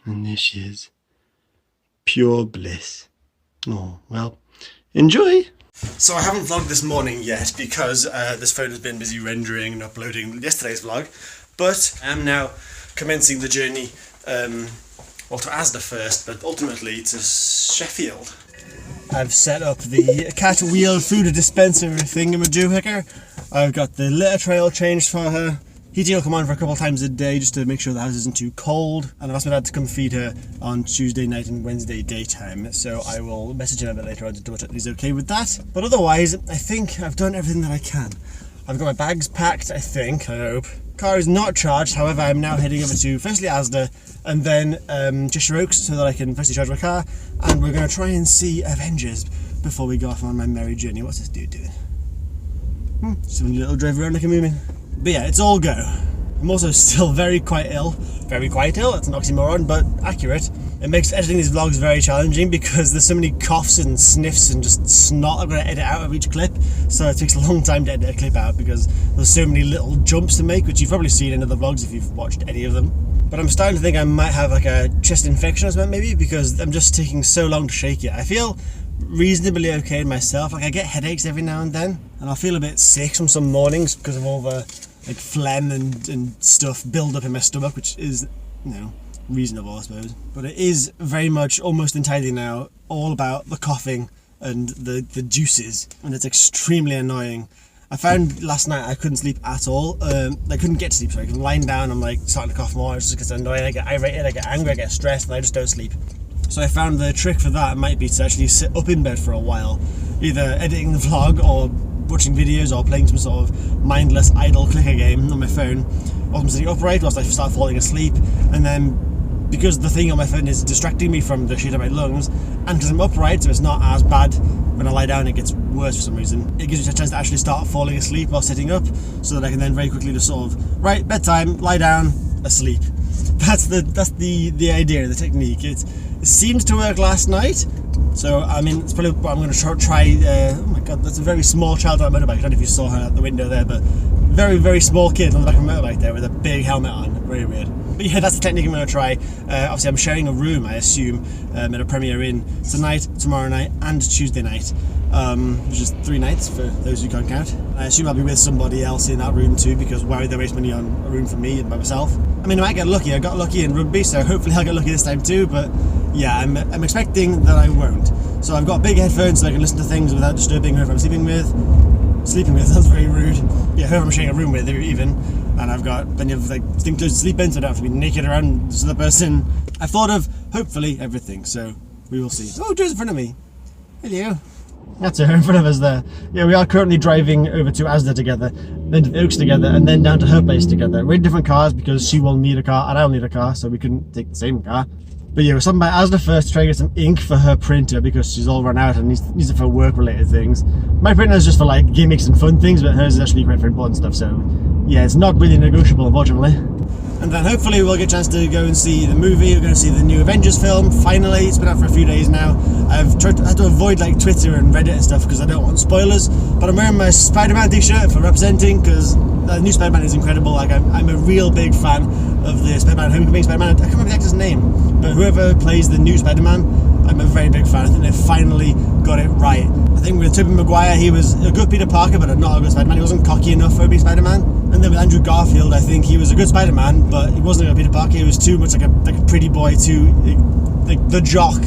And there she is. Pure bliss. Oh, well, enjoy! So I haven't vlogged this morning yet because this phone has been busy rendering and uploading yesterday's vlog, but I am now commencing the journey, well, to Asda first, but ultimately to Sheffield. I've set up the cat wheel food dispenser thingamajoohicker. I've got the litter tray all changed for her. Heating will come on for a couple of times a day just to make sure the house isn't too cold. And I've asked my dad to come feed her on Tuesday night and Wednesday daytime. So I will message him a bit later on to double check that he's okay with that. But otherwise, I think I've done everything that I can. I've got my bags packed, I hope. Car is not charged, however, I'm now heading over to firstly Asda and then Cheshire Oaks so that I can firstly charge my car. And we're going to try and see Avengers before we go off on my merry journey. What's this dude doing? Just having a little drive around like a moomin. But yeah, it's all go. I'm also still very quite ill. Very quite ill, that's an oxymoron, but accurate. It makes editing these vlogs very challenging because there's so many coughs and sniffs and just snot I've got to edit out of each clip. So it takes a long time to edit a clip out because there's so many little jumps to make, which you've probably seen in other vlogs if you've watched any of them. But I'm starting to think I might have like a chest infection or something maybe because I'm just taking so long to shake it. I feel reasonably okay myself. Like I get headaches every now and then and I'll feel a bit sick from some mornings because of all the like phlegm and stuff build up in my stomach, which is, you know, reasonable I suppose. But it is very much almost entirely now all about the coughing and the juices, and it's extremely annoying. I found last night I couldn't sleep at all. I couldn't get to sleep, sorry. I'm lying down, I'm like starting to cough more. It's just gets annoying. I get irritated, I get angry, I get stressed, and I just don't sleep. So I found the trick for that might be to actually sit up in bed for a while, either editing the vlog or watching videos or playing some sort of mindless idle clicker game on my phone, whilst I'm sitting upright whilst I start falling asleep. And then because the thing on my phone is distracting me from the shit in my lungs, and because I'm upright so it's not as bad, when I lie down it gets worse for some reason, it gives me a chance to actually start falling asleep while sitting up, so that I can then very quickly just sort of, right, bedtime, lie down, asleep. That's the idea, the technique. It seemed to work last night. So, I mean, it's probably what I'm going to try. Oh my god, that's a very small child on a motorbike. I don't know if you saw her at the window there, but very, very small kid on the back of a motorbike there with a big helmet on. Very weird. But yeah, that's the technique I'm going to try. Obviously, I'm sharing a room, I assume, at a premiere in tonight, tomorrow night, and Tuesday night. Which is 3 nights for those who can't count. I assume I'll be with somebody else in that room too, because why would they waste money on a room for me and by myself? I mean, I might get lucky. I got lucky in rugby, so hopefully I'll get lucky this time too, but yeah, I'm expecting that I won't. So I've got big headphones so I can listen to things without disturbing whoever I'm sleeping with. Sleeping with, that's very rude. Yeah, whoever I'm sharing a room with, even. And I've got plenty of like things to sleep in, so I don't have to be naked around this other person. I've thought of, hopefully, everything, so we will see. Oh, Joe's in front of me. Hello. That's her in front of us there. Yeah, we are currently driving over to Asda together, then to the Oaks together, and then down to her place together. We're in different cars because she will need a car and I'll need a car, so we couldn't take the same car. But yeah, we're stopping by Asda first to try and get some ink for her printer because she's all run out and needs it for work-related things. My printer is just for like gimmicks and fun things, but hers is actually great for important stuff, so yeah, it's not really negotiable, unfortunately. And then hopefully we'll get a chance to go and see the movie. We're going to see the new Avengers film, finally. It's been out for a few days now. I've had to avoid like Twitter and Reddit and stuff because I don't want spoilers, but I'm wearing my Spider-Man t-shirt for representing because the new Spider-Man is incredible. Like I'm a real big fan of the Spider-Man Homecoming Spider-Man. I can't remember the actor's name, but whoever plays the new Spider-Man, I'm a very big fan. I think they finally got it right. I think with Tobey Maguire, he was a good Peter Parker, but not a good Spider-Man. He wasn't cocky enough for being Spider-Man. And then with Andrew Garfield, I think he was a good Spider-Man, but he wasn't a good Peter Parker. He was too much like a pretty boy, too like the jock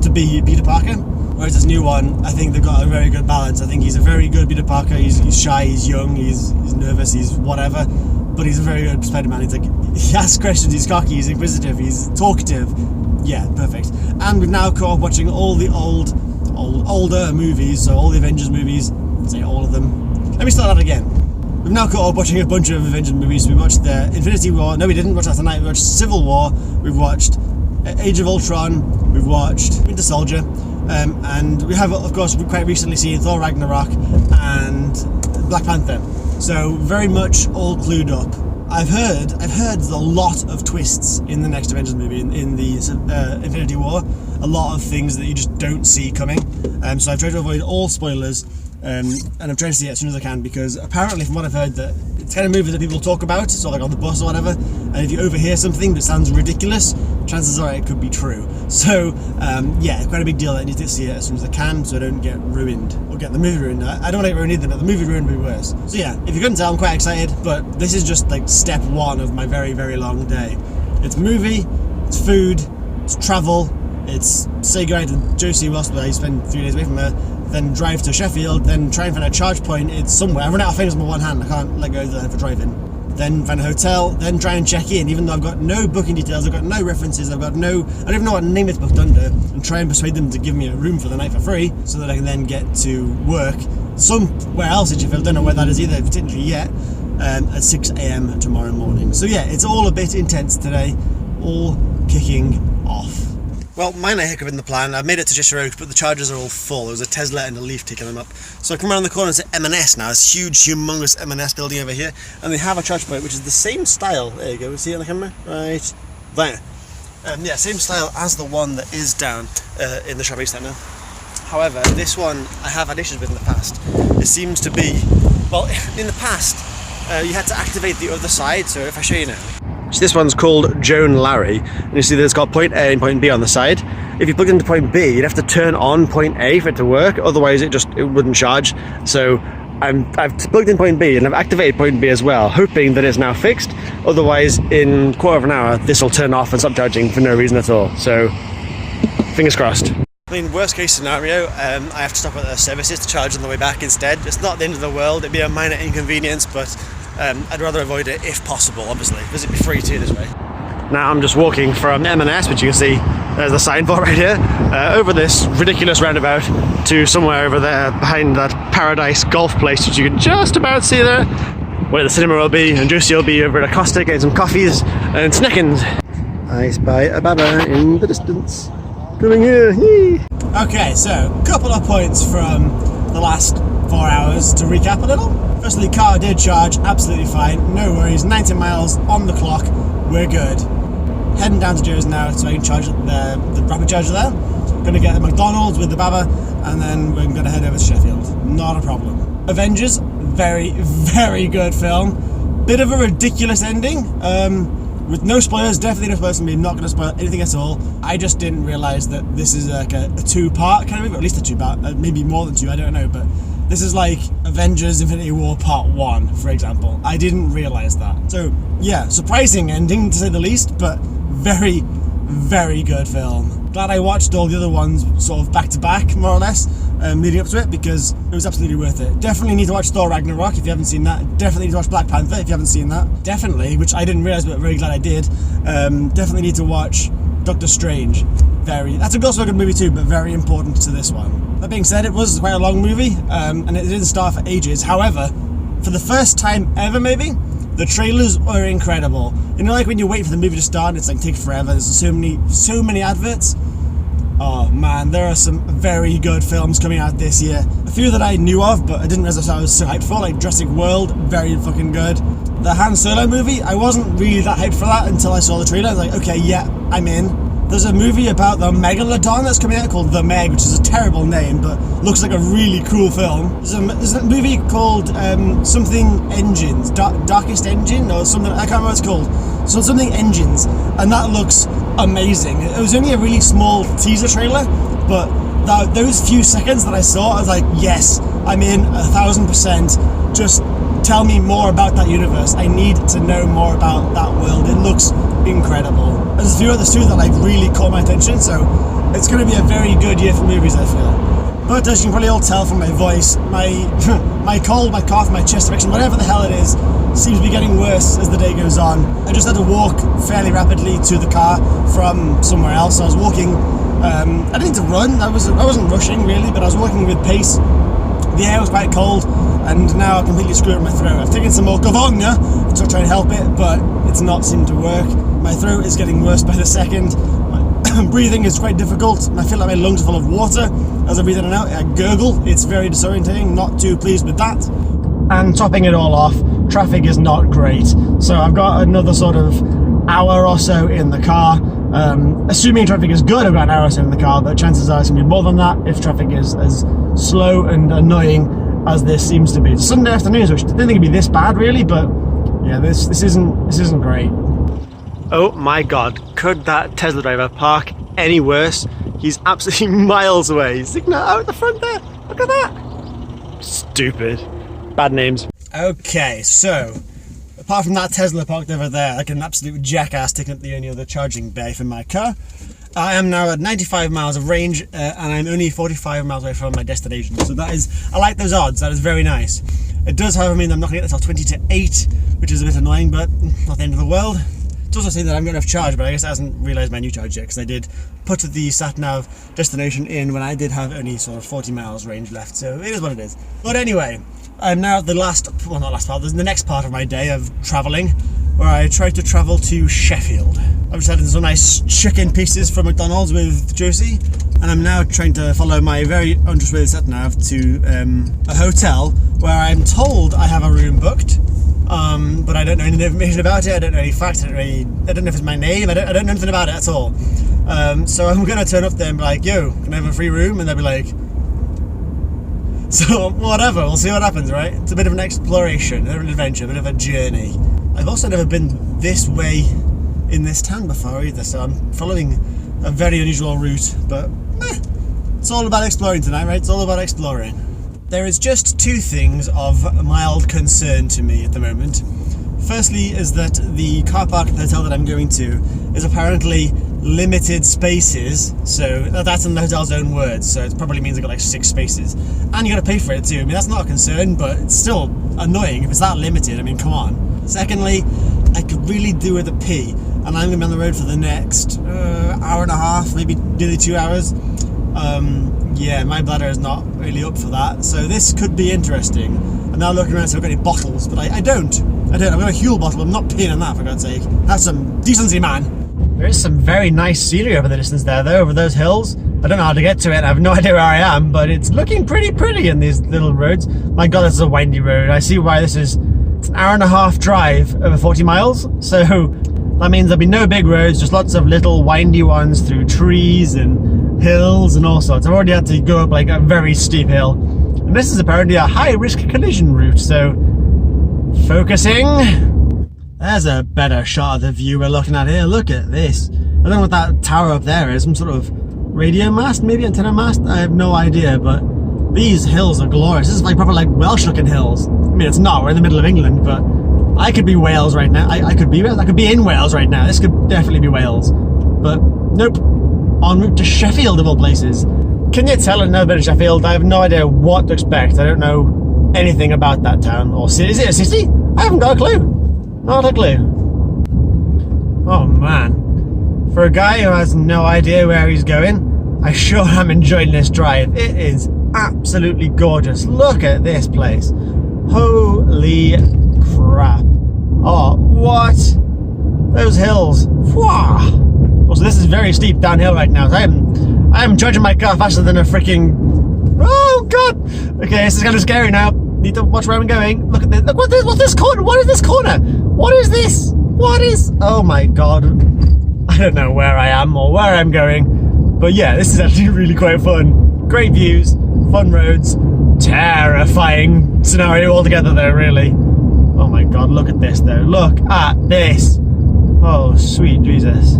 to be Peter Parker. Whereas this new one, I think they've got a very good balance. I think he's a very good Peter Parker. He's shy, he's young, he's nervous, he's whatever, but he's a very good Spider-Man. He's like, he asks questions, he's cocky, he's inquisitive, he's talkative. Yeah, perfect. And we've now caught up watching all the older movies, so all the Avengers movies, say all of them. Let me start that again. We've now caught up watching a bunch of Avengers movies. We watched the Infinity War. No, we didn't watch that tonight. We watched Civil War. We've watched Age of Ultron. We've watched Winter Soldier. And we have, of course, quite recently seen Thor Ragnarok and Black Panther. So very much all clued up. I've heard there's a lot of twists in the next Avengers movie, in the Infinity War. A lot of things that you just don't see coming. So I've tried to avoid all spoilers. And I'm trying to see it as soon as I can because apparently from what I've heard that it's kind of movie that people talk about, so like on the bus or whatever, and if you overhear something that sounds ridiculous, chances are it could be true. So yeah, quite a big deal. I need to see it as soon as I can so I don't get ruined or get the movie ruined. I don't want to get ruined either, but the movie ruined would be worse. So yeah, if you couldn't tell, I'm quite excited, but this is just like step one of my very, very long day. It's movie, it's food, it's travel, it's say goodbye to Josie whilst I spend 3 days away from her, then drive to Sheffield, then try and find a charge point. It's somewhere. I run out of fingers on my one hand. I can't let go of the for driving. Then find a hotel, then try and check in, even though I've got no booking details, I've got no references, I don't even know what name it's booked under, and try and persuade them to give me a room for the night for free, so that I can then get to work somewhere else in Sheffield. Don't know where that is either, particularly yet, at 6 AM tomorrow morning. So yeah, it's all a bit intense today, all kicking off. Well, minor hiccup in the plan. I've made it to Cheshire Oaks, but the chargers are all full. There's a Tesla and a Leaf taking them up. So I come around the corner to M&S now, this huge, humongous M&S building over here, and they have a charge point which is the same style. There you go, see it on the camera? Right there. Yeah, same style as the one that is down in the shopping centre. However, this one I have had issues with in the past. It seems to be, well, in the past, you had to activate the other side, so if I show you now. So this one's called Joan Larry, and you see that it's got point A and point B on the side. If you plug into point B, you'd have to turn on point A for it to work, otherwise it wouldn't charge. So I've plugged in point B and I've activated point B as well, hoping that it's now fixed. Otherwise, in a quarter of an hour, this will turn off and stop charging for no reason at all. So, fingers crossed. I mean, worst case scenario, I have to stop at the services to charge on the way back instead. It's not the end of the world, it'd be a minor inconvenience, but I'd rather avoid it if possible, obviously, because it'd be free too this way. Now I'm just walking from M&S, which you can see there's the signboard right here, over this ridiculous roundabout to somewhere over there behind that Paradise golf place, which you can just about see there, where the cinema will be, and Josie will be over at Acosta getting some coffees and snackings. I spy a baba in the distance. Coming here. Yee. Okay, so a couple of points from the last 4 hours to recap a little. Firstly, car did charge absolutely fine, no worries, 90 miles on the clock, we're good. Heading down to Joe's now so I can charge the rapid charger there. Gonna get a McDonald's with the baba, and then we're gonna head over to Sheffield. Not a problem. Avengers, very, very good film. Bit of a ridiculous ending. With no spoilers, definitely no spoilers from me, I'm not going to spoil anything at all. I just didn't realise that this is like a two-part kind of movie, or at least a two-part, maybe more than two, I don't know, but this is like Avengers Infinity War Part 1, for example. I didn't realise that. So, yeah, surprising ending to say the least, but very, very good film. Glad I watched all the other ones sort of back-to-back, more or less, leading up to it, because it was absolutely worth it. Definitely need to watch Thor Ragnarok if you haven't seen that. Definitely need to watch Black Panther if you haven't seen that. Definitely, which I didn't realise, but very glad I did. Definitely need to watch Doctor Strange. That's also a good movie too, but very important to this one. That being said, it was quite a long movie, and it didn't start for ages. However, for the first time ever maybe, the trailers were incredible. You know, like when you wait for the movie to start and it's like take forever, there's so many adverts. Oh man, there are some very good films coming out this year. A few that I knew of, but I didn't realize I was so hyped for, like Jurassic World, very fucking good. The Han Solo movie, I wasn't really that hyped for that until I saw the trailer. I was like, okay, yeah, I'm in. There's a movie about the Megalodon that's coming out called The Meg, which is a terrible name, but looks like a really cool film. There's a movie called something Engines, Darkest Engine, or something, I can't remember what it's called. So something Engines, and that looks amazing. It was only a really small teaser trailer, but those few seconds that I saw, I was like, yes, I'm in 1000%. Just tell me more about that universe. I need to know more about that world. It looks incredible. There's a few others too that like really caught my attention, so it's going to be a very good year for movies, I feel. But as you can probably all tell from my voice, my cold, my cough, my chest infection, whatever the hell it is, seems to be getting worse as the day goes on. I just had to walk fairly rapidly to the car from somewhere else. I was walking, I didn't need to run, I wasn't rushing really, but I was walking with pace. The air was quite cold, and now I completely screwed up my throat. I've taken some more Gavonia to try and help it, but it's not seemed to work. My throat is getting worse by the second. My breathing is quite difficult. I feel like my lungs are full of water as I breathe in and out. I gurgle. It's very disorientating. Not too pleased with that. And topping it all off, traffic is not great. So I've got another sort of hour or so in the car. Assuming traffic is good, I've got an hour or so in the car, but chances are it's going to be more than that if traffic is as slow and annoying as this seems to be. It's Sunday afternoon, so I didn't think it'd be this bad really, but yeah, this isn't great. Oh my god, could that Tesla driver park any worse? He's absolutely miles away. He's like, no, out the front there. Look at that. Stupid. Bad names. Okay, so apart from that Tesla parked over there, like an absolute jackass sticking at the only other charging bay for my car, I am now at 95 miles of range and I'm only 45 miles away from my destination. So that is, I like those odds. That is very nice. It does, however, mean that I'm not going to get this till 20 to 8, which is a bit annoying, but not the end of the world. It's also saying that I'm going to have charge, but I guess it hasn't realised my new charge yet, because I did put the sat-nav destination in when I did have only sort of 40 miles range left, so it is what it is. But anyway, I'm now at the the next part of my day of travelling, where I tried to travel to Sheffield. I've just had some nice chicken pieces from McDonald's with Josie, and I'm now trying to follow my very untrustworthy sat-nav to a hotel where I'm told I have a room booked. But I don't know any information about it. I don't know any facts. I don't know if it's my name. I don't know anything about it at all. So I'm gonna turn up there and be like, "Yo, can I have a free room?" And they'll be like, "So whatever. We'll see what happens, right?" It's a bit of an exploration, a bit of an adventure, a bit of a journey. I've also never been this way in this town before either, so I'm following a very unusual route. But it's all about exploring tonight, right? It's all about exploring. There is just two things of mild concern to me at the moment. Firstly is that the car park at the hotel that I'm going to is apparently limited spaces, so that's in the hotel's own words, so it probably means I've got like 6 spaces. And you gotta pay for it too. I mean, that's not a concern, but it's still annoying if it's that limited. I mean, come on. Secondly, I could really do with a pee, and I'm gonna be on the road for the next hour and a half, maybe nearly 2 hours. Yeah, my bladder is not really up for that, so this could be interesting. I'm now looking around, so I've got any bottles, but I don't. I've got a Huel bottle. I'm not peeing on that, for God's sake. Have some decency, man. There is some very nice scenery over the distance there, though, over those hills. I don't know how to get to it. I have no idea where I am, but it's looking pretty in these little roads. My God, this is a windy road. I see why this is. It's an hour and a half drive over 40 miles, so that means there'll be no big roads, just lots of little windy ones through trees and hills and all sorts. I've already had to go up like a very steep hill, and this is apparently a high-risk collision route, so focusing. There's a better shot of the view we're looking at here. Look at this. I don't know what that tower up there is, some sort of radio mast, maybe antenna mast, I have no idea, but these hills are glorious. This is like proper like Welsh looking hills. I mean, it's not, we're in the middle of England, but I could be Wales right now. I could be in Wales right now. This could definitely be Wales, but nope. En route to Sheffield of all places. Can you tell I've never been to Sheffield? I have no idea what to expect. I don't know anything about that town or city. Is it a city? I haven't got a clue. Not a clue. Oh man. For a guy who has no idea where he's going, I sure am enjoying this drive. It is absolutely gorgeous. Look at this place. Holy crap. Oh, what? Those hills. Wow. Also, this is very steep downhill right now. So I am judging my car faster than a freaking... Oh god! Okay, this is kind of scary now. Need to watch where I'm going. Look at this. Look, what's this corner? What is this corner? What is this? What is... Oh my god. I don't know where I am or where I'm going. But yeah, this is actually really quite fun. Great views, fun roads, terrifying scenario altogether though, really. Oh my god, look at this though. Look at this. Oh, sweet Jesus.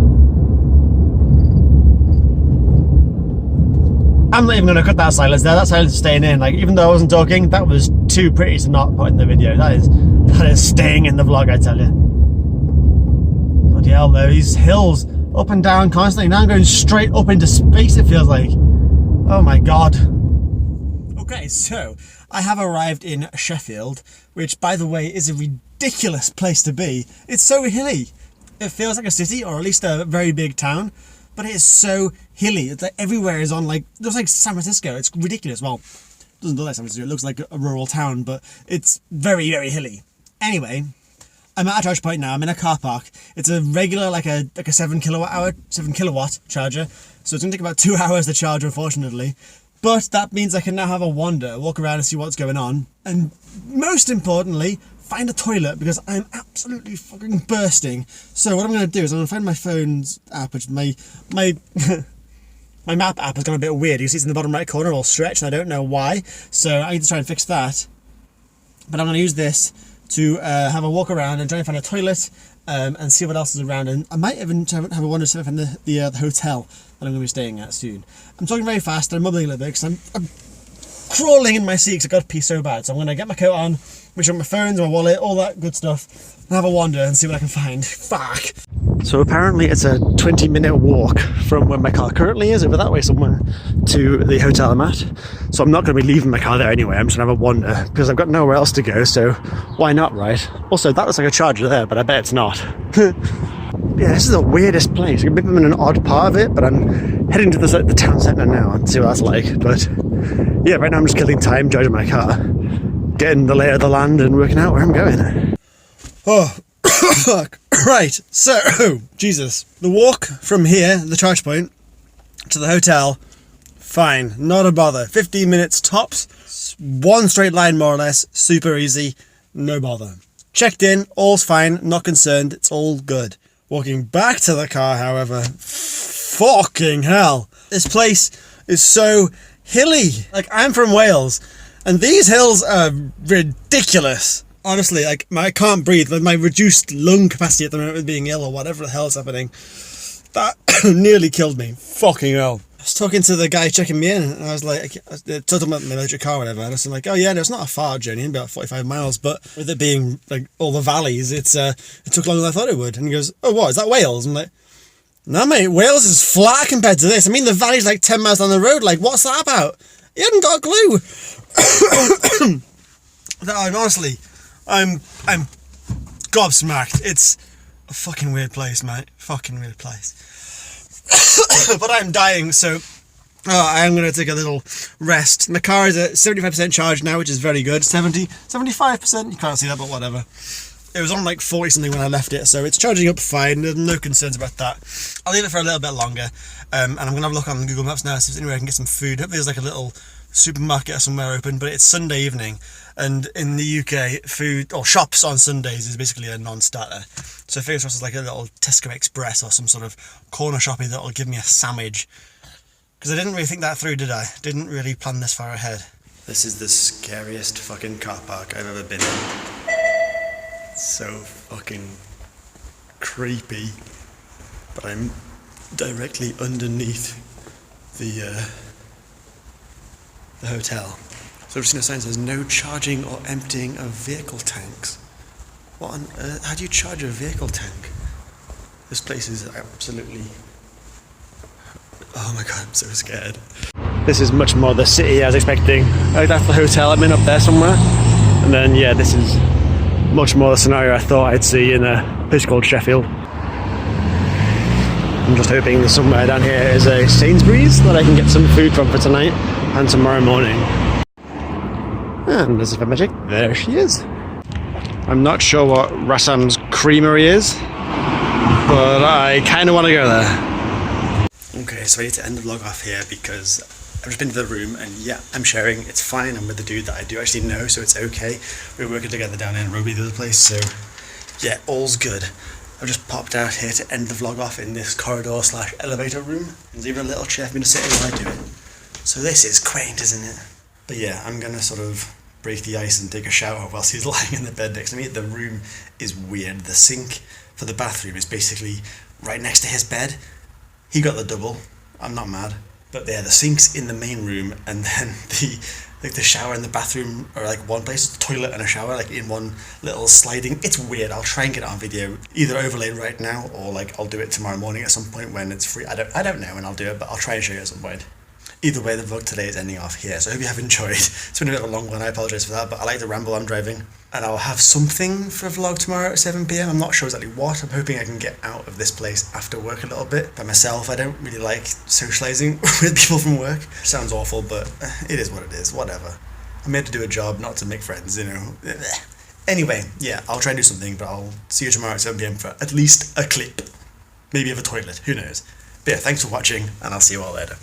I'm not even going to cut that silence there. That silence is staying in. Like, even though I wasn't talking, that was too pretty to not put in the video. That is staying in the vlog, I tell you. Bloody hell, though. These hills up and down constantly. Now I'm going straight up into space, it feels like. Oh my god. Okay, so I have arrived in Sheffield, which, by the way, is a ridiculous place to be. It's so hilly. It feels like a city, or at least a very big town. But it is so hilly. It's like everywhere is on, like, it looks like San Francisco. It's ridiculous. Well, it doesn't look like San Francisco. It looks like a rural town, but it's very, very hilly. Anyway, I'm at a charge point now. I'm in a car park. It's a regular, like a 7 kilowatt charger. So it's gonna take about 2 hours to charge, unfortunately. But that means I can now have a wander, walk around and see what's going on. And most importantly, find a toilet, because I'm absolutely fucking bursting. So what I'm going to do is I'm going to find my phone's app, which my my map app has gone a bit weird. You see it's in the bottom right corner all stretched, and I don't know why. So I need to try and fix that. But I'm going to use this to have a walk around and try and find a toilet and see what else is around. And I might even have a wander to find the hotel that I'm going to be staying at soon. I'm talking very fast and I'm mumbling a little bit because I'm crawling in my seat because I've got to pee so bad. So I'm going to get my coat on, make sure my phone's my wallet, all that good stuff, and have a wander and see what I can find. Fuck. So apparently it's a 20-minute walk from where my car currently is, over that way somewhere, to the hotel I'm at. So I'm not going to be leaving my car there anyway. I'm just going to have a wander because I've got nowhere else to go, so why not, right? Also, that looks like a charger there, but I bet it's not. Yeah, this is the weirdest place. Maybe I'm in an odd part of it, but I'm heading to the town centre now and see what that's like. But yeah, right now I'm just killing time, charging my car, getting the lay of the land and working out where I'm going. Oh, fuck. Right, so, Jesus. The walk from here, the charge point, to the hotel, fine, not a bother. 15 minutes tops, one straight line more or less, super easy, no bother. Checked in, all's fine, not concerned, it's all good. Walking back to the car, however, fucking hell. This place is so hilly. Like, I'm from Wales, and these hills are ridiculous. Honestly, like, I can't breathe. Like, my reduced lung capacity at the moment with being ill or whatever the hell is happening, that nearly killed me. Fucking hell. I was talking to the guy checking me in, and I was like, I told him about my electric car or whatever, and I was like, oh yeah, no, it's not a far journey, about 45 miles, but with it being, like, all the valleys, it took longer than I thought it would. And he goes, oh, what, is that Wales? I'm like, no, mate, Wales is flat compared to this. I mean, the valley's like 10 miles down the road. Like, what's that about? He hadn't got a clue. No, honestly, I'm gobsmacked. It's a fucking weird place, mate. Fucking weird place. But I'm dying, so I am going to take a little rest. My car is at 75% charge now, which is very good. 75%, you can't see that, but whatever. It was on like 40 something when I left it, so it's charging up fine. There's no concerns about that. I'll leave it for a little bit longer, and I'm going to have a look on Google Maps now, see if there's anywhere I can get some food. Hopefully there's like a little supermarket or somewhere open, but it's Sunday evening, and in the UK, food, or shops on Sundays is basically a non-starter. So fingers crossed there's like a little Tesco Express or some sort of corner shoppy that'll give me a sandwich. Because I didn't really think that through, did I? Didn't really plan this far ahead. This is the scariest fucking car park I've ever been in. So fucking creepy. But I'm directly underneath the hotel. So I've seen a sign that says no charging or emptying of vehicle tanks. What on earth? How do you charge a vehicle tank? This place is absolutely... Oh my god, I'm so scared. This is much more the city I was expecting. That's the hotel I'm in up there somewhere. And then, yeah, this is much more the scenario I thought I'd see in a place called Sheffield. I'm just hoping that somewhere down here is a Sainsbury's that I can get some food from for tonight and tomorrow morning. And as if by magic, there she is. I'm not sure what Rassam's Creamery is, but I kind of want to go there. Okay, so I need to end the vlog off here because I've just been to the room and yeah, I'm sharing. It's fine. I'm with the dude that I do actually know, so it's okay. We're working together down in Rugby, the other place, so yeah, all's good. I've just popped out here to end the vlog off in this corridor/elevator room. There's even a little chair for me to sit in while I do it. So this is quaint, isn't it? But yeah, I'm gonna sort of break the ice and take a shower whilst he's lying in the bed next to me. The room is weird. The sink for the bathroom is basically right next to his bed. He got the double. I'm not mad. But yeah, the sink's in the main room, and then the shower and the bathroom are like one place, toilet and a shower, like in one little sliding. It's weird. I'll try and get it on video, either overlaid right now or like I'll do it tomorrow morning at some point when it's free. I don't know when I'll do it, but I'll try and show you at some point. Either way, the vlog today is ending off here, so I hope you have enjoyed. It's been a bit of a long one, I apologise for that, but I like the ramble I'm driving. And I'll have something for a vlog tomorrow at 7 PM. I'm not sure exactly what. I'm hoping I can get out of this place after work a little bit. By myself, I don't really like socialising with people from work. Sounds awful, but it is what it is, whatever. I'm here to do a job, not to make friends, you know. Anyway, yeah, I'll try and do something, but I'll see you tomorrow at 7 PM for at least a clip. Maybe of a toilet, who knows. But yeah, thanks for watching, and I'll see you all later.